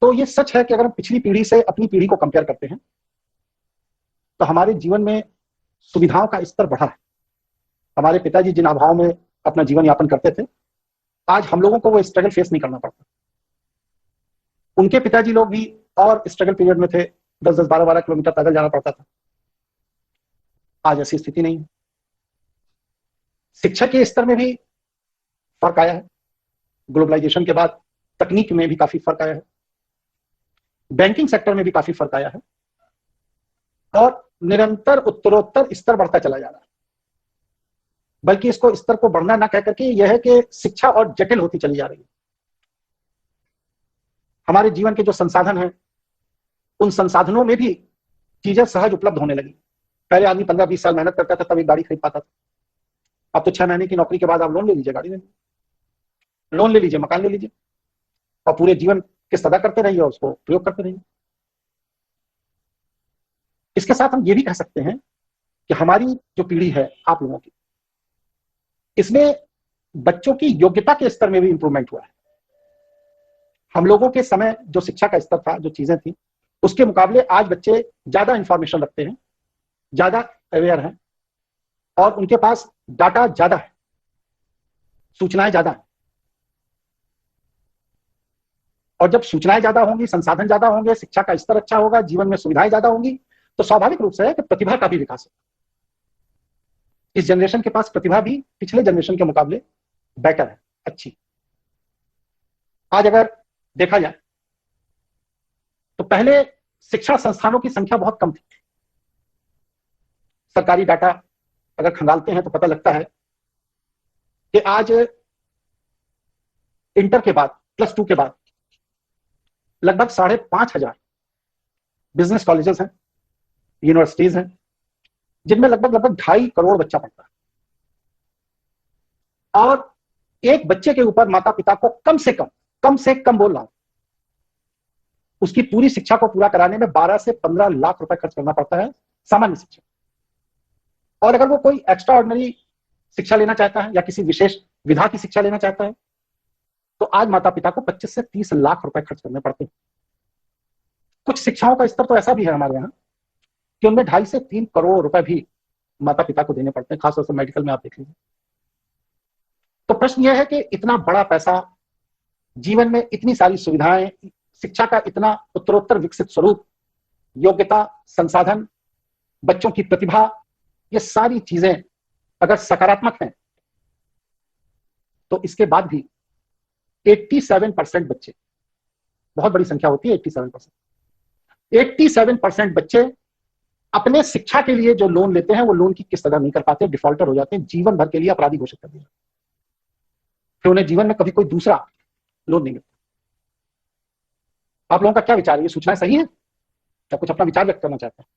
तो ये सच है कि अगर हम पिछली पीढ़ी से अपनी पीढ़ी को कंपेयर करते हैं तो हमारे जीवन में सुविधाओं का स्तर बढ़ा है। हमारे पिताजी जिन अभाव में अपना जीवन यापन करते थे, आज हम लोगों को वो स्ट्रगल फेस नहीं करना पड़ता। उनके पिताजी लोग भी और स्ट्रगल पीरियड में थे, 10-10, 12-12 किलोमीटर पैदल जाना पड़ता था। आज ऐसी स्थिति नहीं है। शिक्षा के स्तर में भी फर्क आया है। ग्लोबलाइजेशन के बाद तकनीक में भी काफी फर्क आया है, बैंकिंग सेक्टर में भी काफी फर्क आया है, और निरंतर उत्तरोत्तर स्तर बढ़ता चला जा रहा है। बल्कि इसको स्तर को बढ़ना ना कह करके यह है कि शिक्षा और जटिल होती चली जा रही है। हमारे जीवन के जो संसाधन हैं, उन संसाधनों में भी चीजें सहज उपलब्ध होने लगी। पहले आदमी 15-20 साल मेहनत करता था तब एक गाड़ी खरीद पाता था। अब तो 6 महीने की नौकरी के बाद आप लोन ले लीजिए, गाड़ी ले लीजिए, लोन ले लीजिए, मकान ले लीजिए, और पूरे जीवन किस्त अदा करते रहिए और उसको प्रयोग करते रहिए। इसके साथ हम ये भी कह सकते हैं कि हमारी जो पीढ़ी है आप लोगों की, इसमें बच्चों की योग्यता के स्तर में भी इंप्रूवमेंट हुआ है। हम लोगों के समय जो शिक्षा का स्तर था, जो चीजें थी, उसके मुकाबले आज बच्चे ज्यादा इंफॉर्मेशन रखते हैं, ज्यादा अवेयर हैं, और उनके पास डाटा ज्यादा है, सूचनाएं ज्यादा है। और जब सूचनाएं ज्यादा होंगी, संसाधन ज्यादा होंगे, शिक्षा का स्तर अच्छा होगा, जीवन में सुविधाएं ज्यादा होंगी, तो स्वाभाविक रूप से है कि प्रतिभा का भी विकास होगा। इस जनरेशन के पास प्रतिभा भी पिछले जनरेशन के मुकाबले बेटर है, अच्छी। आज अगर देखा जाए तो पहले शिक्षा संस्थानों की संख्या बहुत कम थी। सरकारी डाटा अगर खंगालते हैं तो पता लगता है कि आज इंटर के बाद, +2 के बाद लगभग 5,500 बिजनेस कॉलेजेस हैं, यूनिवर्सिटीज हैं, जिनमें लगभग 2.5 करोड़ बच्चा पढ़ता है। और एक बच्चे के ऊपर माता पिता को कम से कम बोल रहा हूं, उसकी पूरी शिक्षा को पूरा कराने में 12 से 15 लाख रुपए खर्च करना पड़ता है, सामान्य शिक्षा। और अगर वो कोई एक्स्ट्रा ऑर्डिनरी शिक्षा लेना चाहता है या किसी विशेष विधा की शिक्षा लेना चाहता है, तो आज माता पिता को 25 से 30 लाख रुपए खर्च करने पड़ते हैं। कुछ शिक्षाओं का स्तर तो ऐसा भी है हमारे यहाँ कि उनमें 2.5 से 3 करोड़ रुपए भी माता पिता को देने पड़ते हैं, खासतौर से मेडिकल में आप देख लीजिए। तो प्रश्न यह है कि इतना बड़ा पैसा, जीवन में इतनी सारी सुविधाएं, शिक्षा का इतना उत्तरोत्तर विकसित स्वरूप, योग्यता, संसाधन, बच्चों की प्रतिभा, ये सारी चीजें अगर सकारात्मक हैं, तो इसके बाद भी 87% बच्चे, बहुत बड़ी संख्या होती है 87%, 87% बच्चे अपने शिक्षा के लिए जो लोन लेते हैं वो लोन की किस्त अदा नहीं कर पाते, डिफॉल्टर हो जाते हैं, जीवन भर के लिए अपराधी घोषित कर दिया, फिर उन्हें जीवन में कभी कोई दूसरा लोन नहीं मिलता। आप लोगों का क्या विचार है? ये सूचनाएं सही है? क्या कुछ अपना विचार व्यक्त करना चाहते हैं?